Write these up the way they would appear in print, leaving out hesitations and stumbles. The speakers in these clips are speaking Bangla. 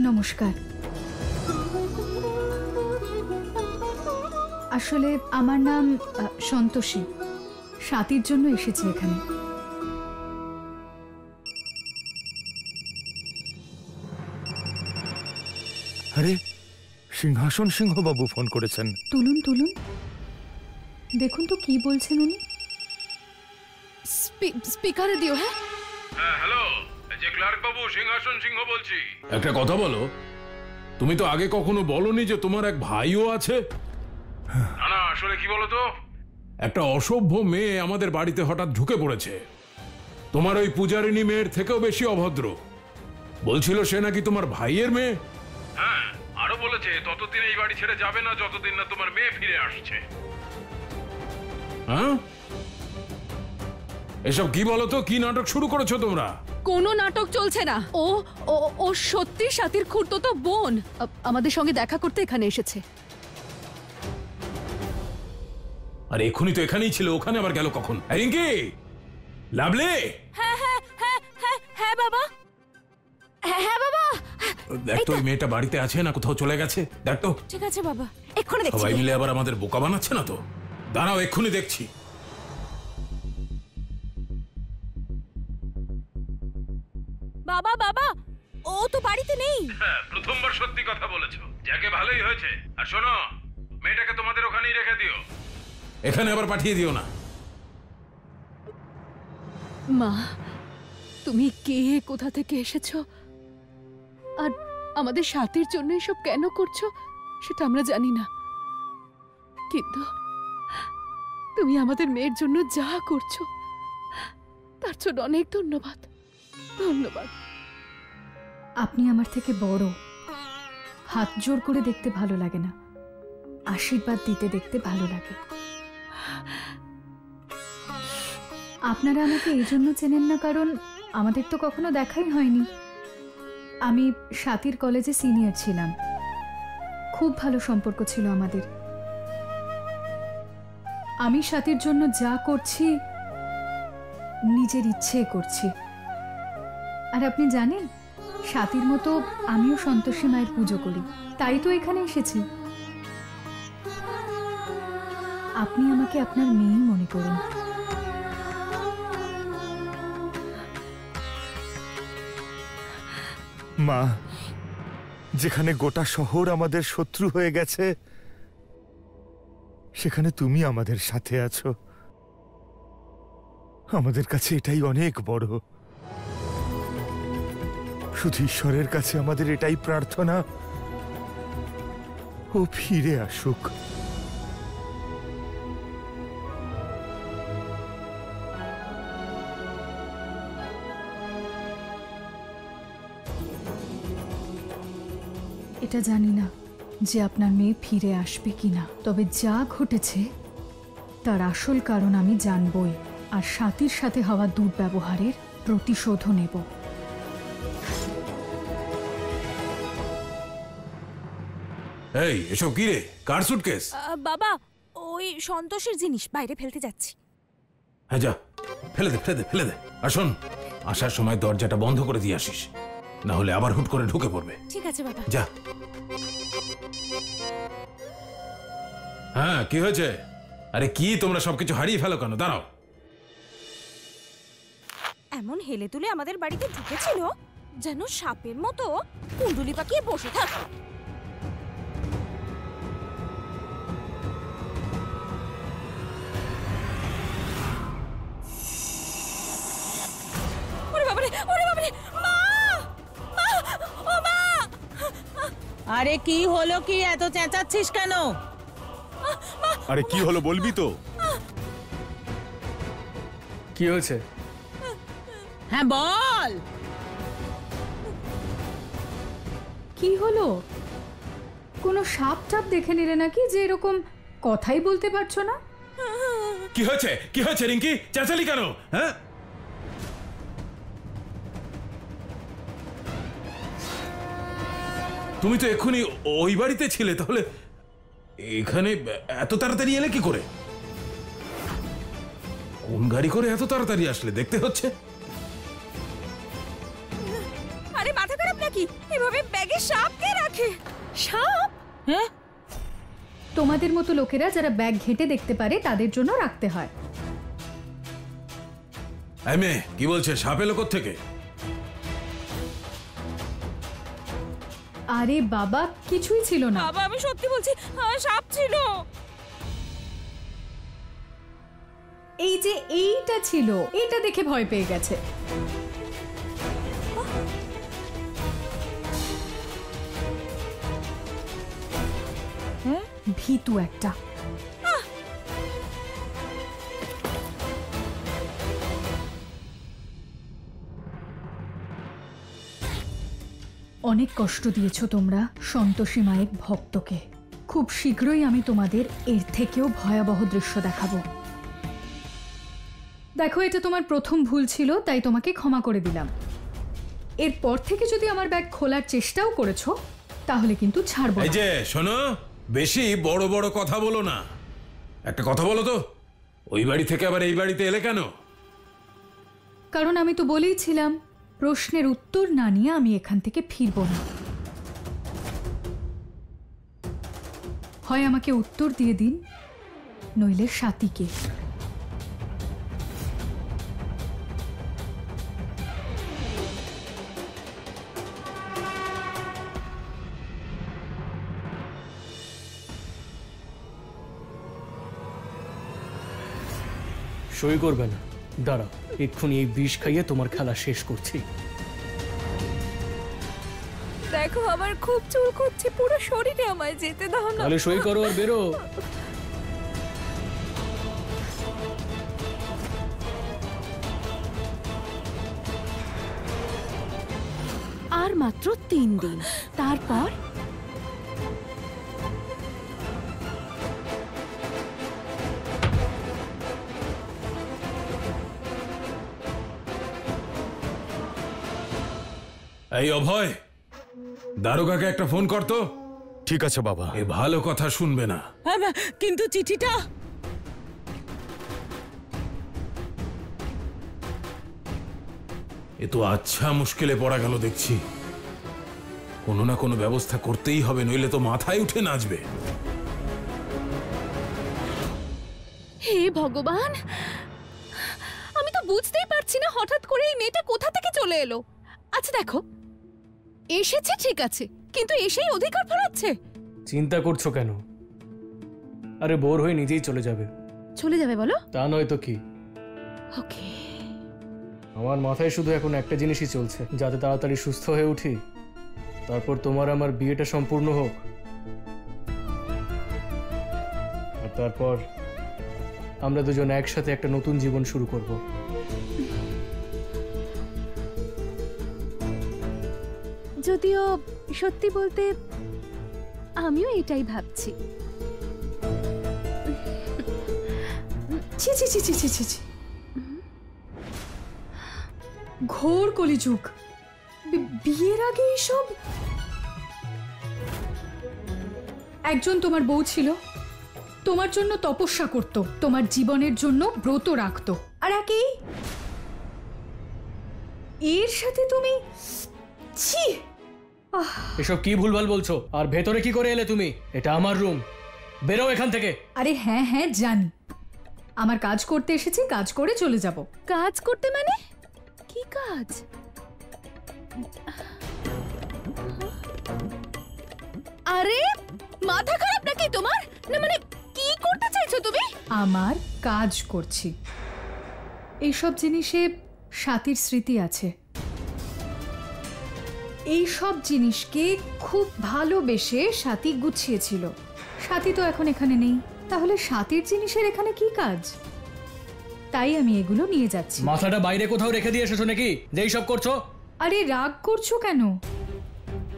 নমস্কার। আসলে আমার নাম সন্তোষী। স্বাতীর জন্য এসেছি এখানে। আরে সিংহাসন সিংহ বাবু ফোন করেছেন। তুলুন তুলুন, দেখুন তো কি বলছেন উনি। স্পিকারে দিও। হ্যাঁ হ্যাঁ, হ্যালো, এই যে ক্লার্ক বাবু, সিংহাসন সিংহ বলছি। একটা কথা বলো, তুমি তো আগে কখনো বলনি যে তোমার এক ভাইও আছে। না না, আসলে কি বলো তো, একটা অসভ্য মেয়ে আমাদের বাড়িতে হঠাৎ ঢুকে পড়েছে। তোমার ওই পূজারিনী মেয়ের থেকেও বেশি অভদ্র। বলছিল সে নাকি তোমার ভাইয়ের মেয়ে। হ্যাঁ, আরো বলেছে ততদিন এই বাড়ি ছেড়ে যাবে না যতদিন না তোমার মেয়ে ফিরে আসছে। হ্যাঁ, এসব কি বলো তো, কি নাটক শুরু করেছো তোমরা? কোনো নাটক চলছে না। ও ও ও সত্যি স্বাতীর খুড়তো বোন আমাদের সঙ্গে দেখা করতে এখানে এসেছে। আর এক্ষুনি তো এখানেই ছিল, ওখানে আবার গেল কখন? রিঙ্কি, লাভলি। হ্যাঁ হ্যাঁ হ্যাঁ হ্যাঁ হ্যাঁ বাবা, হ্যাঁ বাবা। দেখ তো, ওই মেয়েটা বাড়িতে আছে না কোথাও চলে গেছে? দেখ তো। ঠিক আছে বাবা, এক্ষুনি দেখছি। সবাই মিলে আবার আমাদের বোকা বানাচ্ছে না তো? দাঁড়াও, এক্ষুনি দেখছি। বাবা বাবা, ও তো বাড়িতে নেই। হ্যাঁ, প্রথমবার সত্যি কথা বলেছো। যাকে ভালোই হয়েছে। আর শোনো, মেয়েটাকে তোমাদের ওখানেই রেখে দিও, এখানে আবার পাঠিয়ে দিও না। মা, তুমি কে, কোথা থেকে এসেছো, আর আমাদের স্বাতীর জন্য এসব কেন করছো সেটা আমরা জানি না, কিন্তু তুমি আমাদের মেয়ের জন্য যা করছো তার জন্য অনেক ধন্যবাদ। ধন্যবাদ। আপনি আমার থেকে বড়, হাত জোর করে দেখতে ভালো লাগে না, আশীর্বাদ দিতে দেখতে ভালো লাগে। আপনারা আমাকে এই জন্য চেনেন না কারণ আমাদের তো কখনো দেখাই হয়নি। আমি স্বাতীর কলেজে সিনিয়র ছিলাম, খুব ভালো সম্পর্ক ছিল আমাদের। আমি স্বাতীর জন্য যা করছি নিজের ইচ্ছে করছি। আর আপনি জানেন, স্বাতীর মতো আমিও সন্তোষী মায়ের পুজো করি, তাই তো এখানে এসেছি। আপনি আমাকে আপনার মেয়েই মনে করুন। মা, যেখানে গোটা শহর আমাদের শত্রু হয়ে গেছে, সেখানে তুমি আমাদের সাথে আছো। আমাদের কাছে এটাই অনেক বড়। শুধু ঈশ্বরের কাছে আমাদের এটাই প্রার্থনা, ও ফিরে আসুক। এটা জানি না যে আপনার মেয়ে ফিরে আসবে কিনা, তবে যা ঘটেছে তার আসল কারণ আমি জানবই, আর স্বাতীর সাথে হওয়া দুর্ব্যবহারের প্রতিশোধও নেব। এই, এসব কি রে? কার সুটকেস? বাবা, ওই সন্তোষের জিনিস বাইরে ফেলতে যাচ্ছি। হ্যাঁ, যা, ফেলে দে ফেলে দে ফেলে দে। আর শোন, আসার সময় দরজাটা বন্ধ করে দিয়ে আসিস, না হলে আবার হুট করে ঢুকে পড়বে। ঠিক আছে বাবা। যা। হ্যাঁ, কি হয়েছে? আরে কি, তোমরা সবকিছু হারিয়ে ফেলো কেন? দাঁড়াও। এমন হেলে তুলে আমাদের বাড়িতে ঢুকেছিল যেন সাপের মতো কুণ্ডুলি পাকিয়ে বসে থাকে। ওরে বাবারে, ওরে বাবারে, মা! মা! ও মা! আরে কি হলো, কি এত চেঁচাচ্ছিস কেন? আরে কি হলো বলবি তো? কি হয়েছে? হ্যাঁ বল। কি হলো? কোনো সাপ টাপ দেখে নিলে নাকি যে এরকম কথাই বলতে পারছো না? কি হয়েছে? কি হয়েছে রিঙ্কি? চেঁচালি কেন? হ্যাঁ, তুমি তো এক্ষুনি ওই বাড়িতে ছিলে, তাহলে এখানে এত তাড়াতাড়ি এলে কি করে? কোন গাড়ি করে এত তাড়াতাড়ি আসলে দেখতে হচ্ছে? আরে মাথা খারাপ নাকি? এভাবে ব্যাগে সাপ কে রাখে? সাপ? হ্যাঁ, তোমাদের মতো লোকেরা যারা ব্যাগ ঘেঁটে দেখতে পারে তাদের জন্য রাখতে হয়। এই মেয়ে কি বলছে? সাপ এলো কোত্থেকে? আরে বাবা, কিছুই ছিল না। বাবা আমি সত্যি বলছি, সাপ ছিল। এই যে এইটা ছিল, এটা দেখে ভয় পেয়ে গেছে। ভীতু একটা। অনেক কষ্ট দিয়েছো তোমরা সন্তোষী মায়ের ভক্তকে। খুব শীঘ্রই আমি তোমাদের এর থেকেও ভয়াবহ দৃশ্য দেখাবো। দেখো, এটা তোমার প্রথম ভুল ছিল, তাই তোমাকে ক্ষমা করে দিলাম। এরপর থেকে যদি আমার ব্যাগ খোলার চেষ্টাও করেছো তাহলে কিন্তু ছাড়বো এই না। যে শোনো, বেশি বড় বড় কথা বলো না। একটা কথা বলো তো, ওই বাড়ি থেকে আবার এই বাড়িতে এলে কেন? কারণ আমি তো বলেইছিলাম প্রশ্নের উত্তর না নিয়ে আমি এখান থেকে ফিরব না। হয় আমাকে উত্তর দিয়ে দিন, নইলে সাথীকে। সই করবে না? দাঁড়াও, এক্ষুনি এই বিষ খাইয়ে তোমার খেলা শেষ করছি। দেখো আমার খুব চুল করছে পুরো শরীরে, আমায় যেতে দাও না। তাহলে সই করো আর বেরো। আর মাত্র 3 দিন, তারপর এই অভয়, দারোগাকে একটা ফোন করতো। ঠিক আছে বাবা। এ ভালো কথা শুনবে না। কিন্তু চিঠিটা? এ তো আচ্ছা মুশকিলে পড়া গেল দেখছি। কোনো না কোনো ব্যবস্থা করতেই হবে, নইলে তো মাথায় উঠে নাচবে। হে ভগবান, আমি তো বুঝতেই পারছি না হঠাৎ করে এই মেয়েটা কোথা থেকে চলে এলো। আচ্ছা দেখো, এসেছে ঠিক আছে, কিন্তু এসেই অধিকার ফেরাচ্ছে। চিন্তা করছো কেন? আরে বোর হয়ে নিজেই চলে যাবে। চলে যাবে বলো? তা নয় তো কি। ওকে। আমার মাথায় শুধু এখন একটা জিনিসই চলছে, যাতে তাড়াতাড়ি সুস্থ হয়ে উঠি, তারপর তোমার আমার বিয়েটা সম্পূর্ণ হোক, আর তারপর আমরা দুজন একসাথে একটা নতুন জীবন শুরু করব। যদিও সত্যি বলতে আমিও এটাই ভাবছি। ছি ছি ছি ছি ছি ছি ছি। ঘোর কলিযুগ। বিয়ের আগে এইসব? একজন তোমার বউ ছিল, তোমার জন্য তপস্যা করত, তোমার জীবনের জন্য ব্রত রাখত, আর একেই এর সাথে তুমি। ছি। এসব কি ভুলভাল বলছো? আর ভেতরে কি করে এলে তুমি? এটা আমার রুম, বেরো এখান থেকে। আরে হ্যাঁ হ্যাঁ জানি, আমার কাজ করতে এসেছি, কাজ করে চলে যাব। কাজ করতে মানে? কি কাজ? আরে মাথা খারাপ নাকি তোমার? না মানে কি করতে চাইছো তুমি? আমার কাজ করছি। এইসব জিনিসে সাথীর স্মৃতি আছে। এইসব জিনিসকে খুব ভালোবেসে সাথী গুছিয়েছিল। সাথী তো এখন এখানে নেই, তাহলে সাথীর জিনিসের এখানে কি কাজ? তাই আমি এগুলো নিয়ে যাচ্ছি। মাথাটা বাইরে কোথাও রেখে দিয়ে এসেছো নাকি যেই সব করছো? আরে রাগ করছো কেন?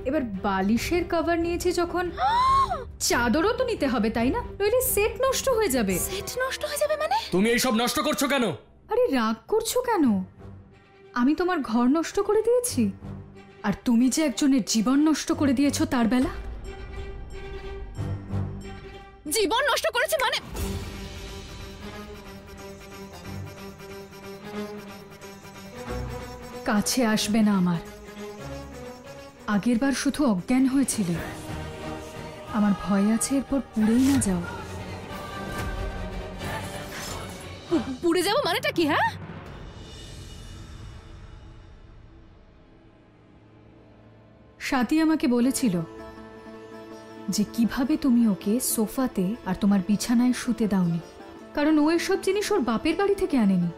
এবার বালিশের কভার নিয়েছি যখন, চাদরও তো নিতে হবে তাই না? নইলে সেট নষ্ট হয়ে যাবে। সেট নষ্ট হয়ে যাবে মানে? তুমি এইসব নষ্ট করছো কেন? আরে রাগ করছো কেন? আমি তোমার ঘর নষ্ট করে দিয়েছি, আর তুমি যে একজনের জীবন নষ্ট করে দিয়েছো তার বেলা। জীবন নষ্ট করেছে মানে? কাছে আসবে না আমার। আগেরবার শুধু অজ্ঞান হয়েছিলে, আমার ভয় আছে এরপর পুড়েই না যাও। পুড়ে যাবো মানেটা কি? হ্যাঁ, স্বাতী আমাকে বলেছিল যে কিভাবে তুমি ওকে সোফাতে আর তোমার বিছানায় শুতে দাওনি, কারণ ও এসব জিনিস ওর বাপের বাড়ি থেকে আনেনি।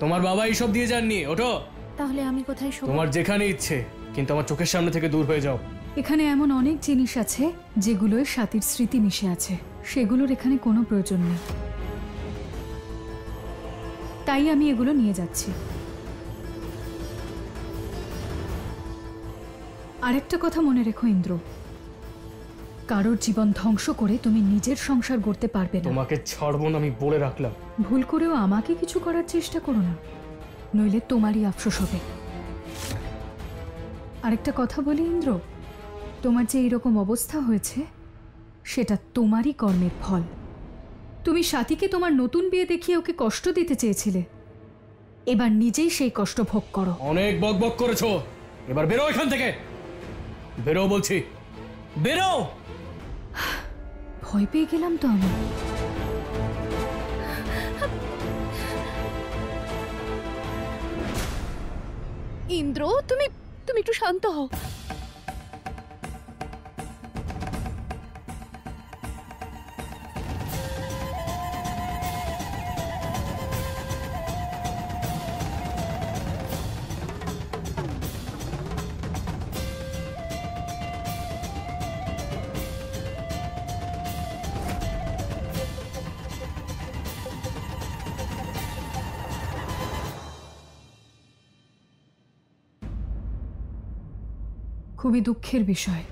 তোমার বাবা এইসব দিয়ে যাননি, ওঠো। তাহলে আমি কোথায় শোবো? তোমার যেখানে ইচ্ছে, কিন্তু আমার চোখের সামনে থেকে দূর হয়ে যাও। এখানে এমন অনেক জিনিস আছে যেগুলোয় স্বাতীর স্মৃতি মিশে আছে, সেগুলোর এখানে কোনো প্রয়োজন নেই। তাই আমি এগুলো নিয়ে যাচ্ছি। আরেকটা কথা মনে রেখো ইন্দ্র, কারোর জীবন ধ্বংস করে তুমি নিজের সংসার গড়তে পারবে না। তোমাকে ছাড়বো না, আমি বলে রাখলাম। ভুল করেও আমাকে কিছু করার চেষ্টা করো না, নইলে তোমারই আফসোস হবে। আরেকটা কথা বলি ইন্দ্র, তোমার যে এইরকম অবস্থা হয়েছে সেটা তোমারই কর্মের ফল। তুমি স্বাতীকে তোমার নতুন বিয়ে দেখিয়ে ওকে কষ্ট দিতে চেয়েছিলে, এবার নিজেই সেই কষ্ট ভোগ করো। অনেক বকবক করেছো, এবার বেরো এখান থেকে। বেরো বলছি, বেরো। ভয় পেয়ে গেলাম তো আমি। ইন্দ্র, তুমি তুমি একটু শান্ত হও। খুবই দুঃখের বিষয়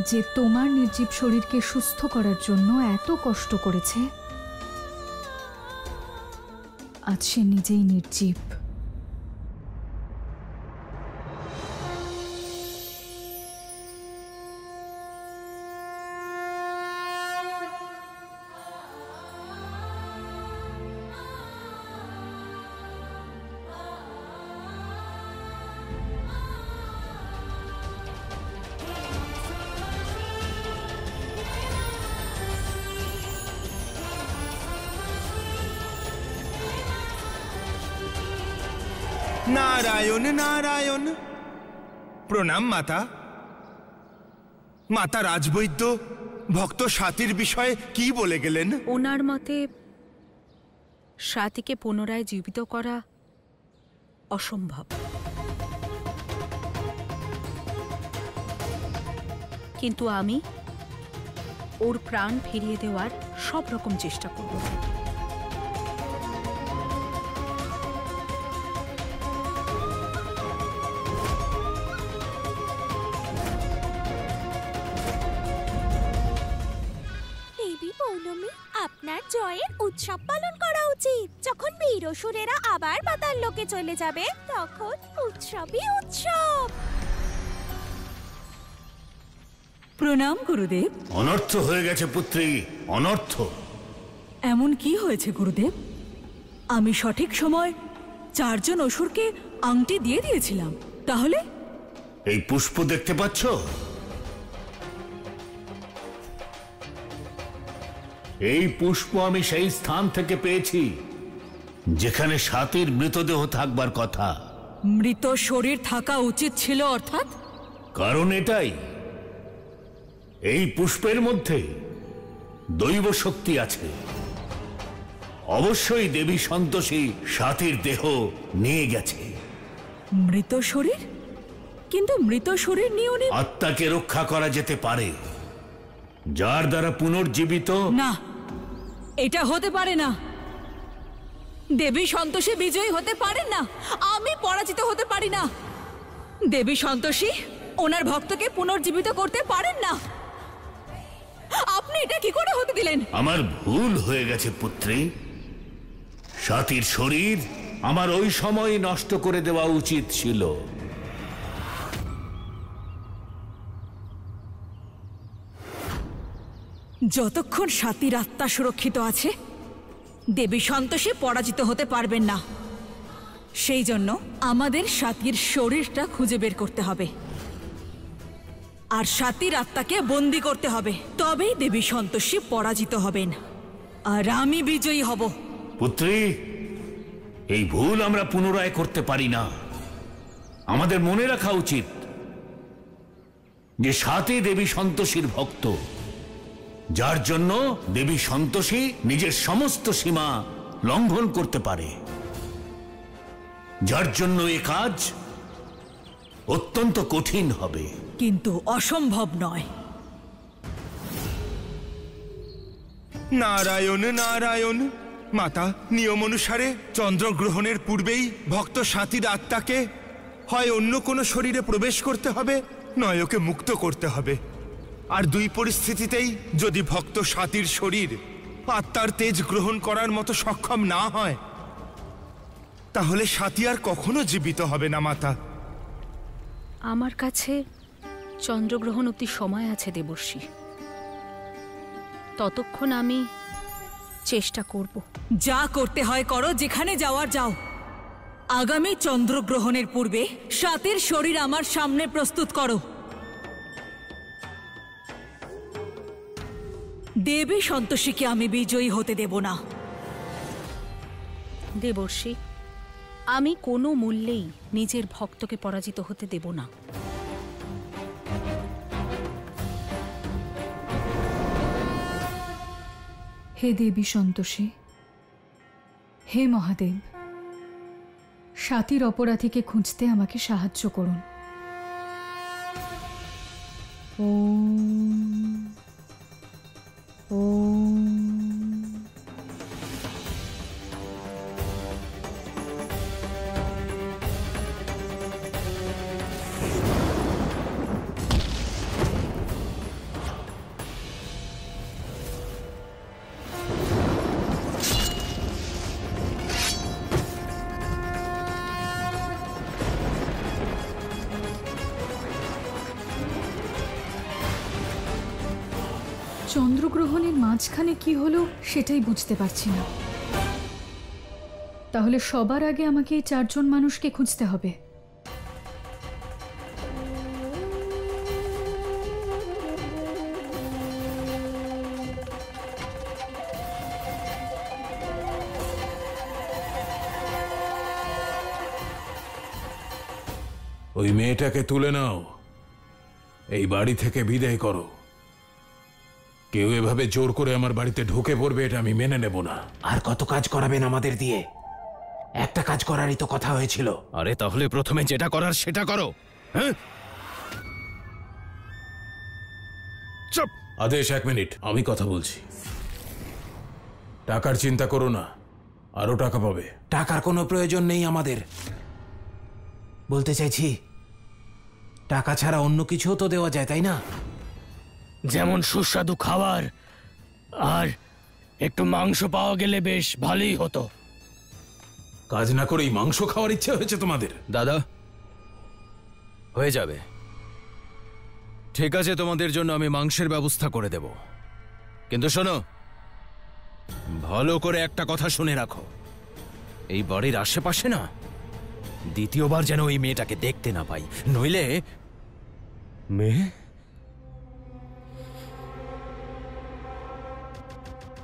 যে তোমার নির্জীব শরীরকে সুস্থ করার জন্য এত কষ্ট করেছে, আজ সে নিজেই নির্জীব। নারায়ণ নারায়ণ। প্রণাম মাতা। মাতা রাজবৈদ্য ভক্ত স্বাতীর বিষয়ে কি বলে গেলেন? ওনার মতে স্বাতীকে পুনরায় জীবিত করা অসম্ভব, কিন্তু আমি ওর প্রাণ ফিরিয়ে দেওয়ার সব রকম চেষ্টা করব। আপনার জয়ের উৎসব পালন করা উচিত। যখন বীর অসুরেরা আবার পাতাল লোকে চলে যাবে তখন উৎসবই উৎসব। প্রণাম গুরুদেব। অনর্থ হয়ে গেছে পুত্রী, অনর্থ। এমন কি হয়েছে গুরুদেব? আমি সঠিক সময় 4 জন অসুরকে আংটি দিয়ে দিয়েছিলাম, তাহলে? এই পুষ্প দেখতে পাচ্ছ? এই পুষ্প আমি সেই স্থান থেকে পেয়েছি যেখানে স্বাতীর মৃতদেহ থাকবার কথা। মৃত শরীর থাকা উচিত ছিল অর্থাৎ? কারণ এটাই, এই পুষ্পের মধ্যে দৈব শক্তি আছে। অবশ্যই দেবী সন্তোষী স্বাতীর দেহ নিয়ে গেছে। মৃত শরীর? কিন্তু মৃত শরীর নিয়ে উনি... আত্মাকে রক্ষা করা যেতে পারে, যার দ্বারা পুনর্জীবিত... না, এটা হতে পারে না। দেবী সন্তোষী বিজয়ী হতে পারেন না, আমি পরাজিত হতে পারি না। দেবী সন্তোষী ওনার ভক্তকে পুনর্জীবিত করতে পারেন না। আপনি এটা কি করে হতে দিলেন? আমার ভুল হয়ে গেছে পুত্রী। স্বাতীর শরীর আমার ওই সময় নষ্ট করে দেওয়া উচিত ছিল। যতক্ষণ স্বাতীর আত্মা সুরক্ষিত আছে দেবী সন্তোষী পরাজিত হতে পারবেন না। সেই জন্য আমাদের স্বাতীর শরীরটা খুঁজে বের করতে হবে। আর সাতির আত্মাকে বন্দি করতে হবে, তবেই দেবী সন্তোষী পরাজিত হবেন আর আমি বিজয়ী হব। পুত্রী, এই ভুল আমরা পুনরায় করতে পারি না। আমাদের মনে রাখা উচিত যে সাতই দেবী সন্তোষীর ভক্ত, যার জন্য দেবী সন্তোষী নিজের সমস্ত সীমা লঙ্ঘন করতে পারে, যার জন্য এ কাজ অত্যন্ত কঠিন হবে, কিন্তু অসম্ভব নয়। নারায়ণ নারায়ণ। মাতা, নিয়ম অনুসারে চন্দ্রগ্রহণের পূর্বেই ভক্ত সাথীর আত্মাকে হয় অন্য কোনো শরীরে প্রবেশ করতে হবে, নয় ওকে মুক্ত করতে হবে। আর দুই পরিস্থিতিতেই যদি ভক্ত সাথীর শরীর আত্মার তেজ গ্রহণ করার মতো সক্ষম না হয়, তাহলে সাথী আর কখনো জীবিত হবে না মাতা। আমার কাছে চন্দ্রগ্রহণ অবধি সময় আছে দেবর্ষি, ততক্ষণ আমি চেষ্টা করব। যা করতে হয় করো, যেখানে যাওয়ার যাও। আগামী চন্দ্রগ্রহণের পূর্বে সাতের শরীর আমার সামনে প্রস্তুত করো। দেবী সন্তোষীকে আমি বিজয়ী হতে দেব না। দেবর্ষি, আমি কোনো মূল্যেই নিজের ভক্তকে পরাজিত হতে দেব না। হে দেবী সন্তোষী, হে মহাদেব, সাতির অপরাধীকে খুঁজতে আমাকে সাহায্য করুন। ওম ওম। চন্দ্রগ্রহণের মাঝখানে কি হলো সেটাই বুঝতে পারছি না। তাহলে সবার আগে আমাকে এই চারজন মানুষকে খুঁজতে হবে। ওই মেয়েটাকে তুলে নাও, এই বাড়ি থেকে বিদায় করো। কেউ এভাবে জোর করে আমার বাড়িতে ঢুকে পড়বে এটা আমি মেনে নেব না। আর কত কাজ করাবেন আমাদের দিয়ে? একটা কাজ করারই তো কথা হয়েছিল। আরে তাহলে প্রথমে যেটা করার সেটা করো। হ্যাঁ, চুপ। আদেশ, 1 মিনিট, আমি কথা বলছি। টাকার চিন্তা করো না, আরো টাকা পাবে। টাকার কোনো প্রয়োজন নেই আমাদের। বলতে চাইছি, টাকা ছাড়া অন্য কিছুও তো দেওয়া যায়, তাই না? যেমন সুস্বাদু খাবার আর একটু মাংস পাওয়া গেলে বেশ ভালোই হতো। কাজ না করেই মাংস খাওয়ার ইচ্ছে হয়েছে তোমাদের? দাদা, হয়ে যাবে। ঠিক আছে, তোমাদের জন্য আমি মাংসের ব্যবস্থা করে দেব। কিন্তু শোনো, ভালো করে একটা কথা শুনে রাখো, এই বাড়ির আশেপাশে না দ্বিতীয়বার যেন ওই মেয়েটাকে দেখতে না পাই, নইলে। মেয়ে?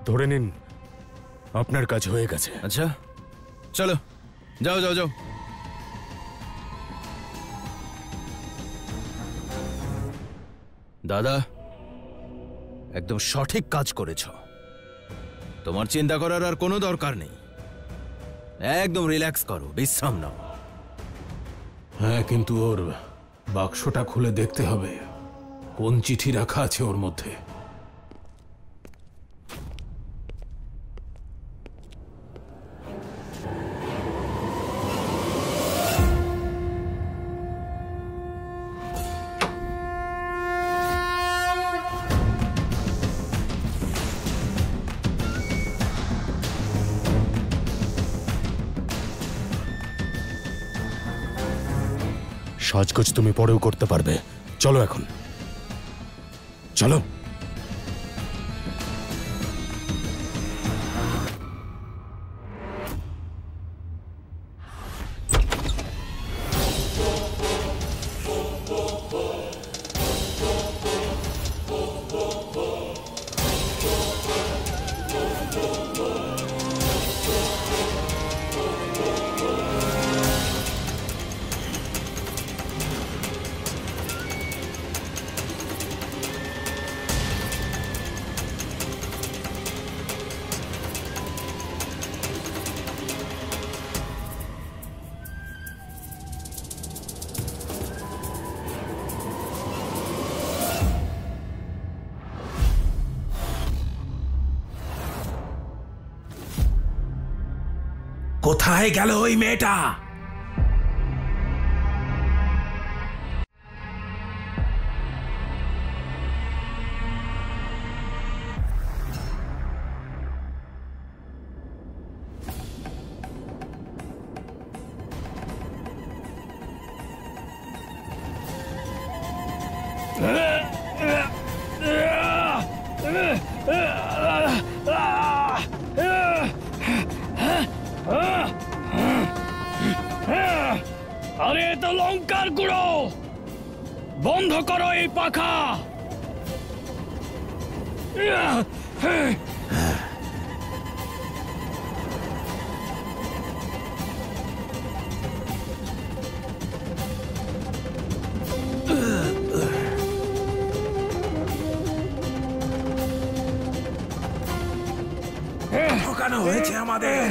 ধরে নিন আপনার কাজ হয়ে গেছে। আচ্ছা, চলো, যাও যাও যাও। দাদা, একদম সঠিক কাজ করেছ। তোমার চিন্তা করার আর কোনো দরকার নেই। একদম রিল্যাক্স করো, বিশ্রাম নাও। হ্যাঁ, কিন্তু ওর বাক্সটা খুলে দেখতে হবে কোন চিঠি রাখা আছে ওর মধ্যে। সাজগোজ তুমি পরেও করতে পারবে। চলো এখন, চলো। কোথায় গেল ওই মেয়েটা? আরে তো লঙ্কার গুঁড়ো, বন্ধ করো এই পাখা। ঠকানো হয়েছে আমাদের।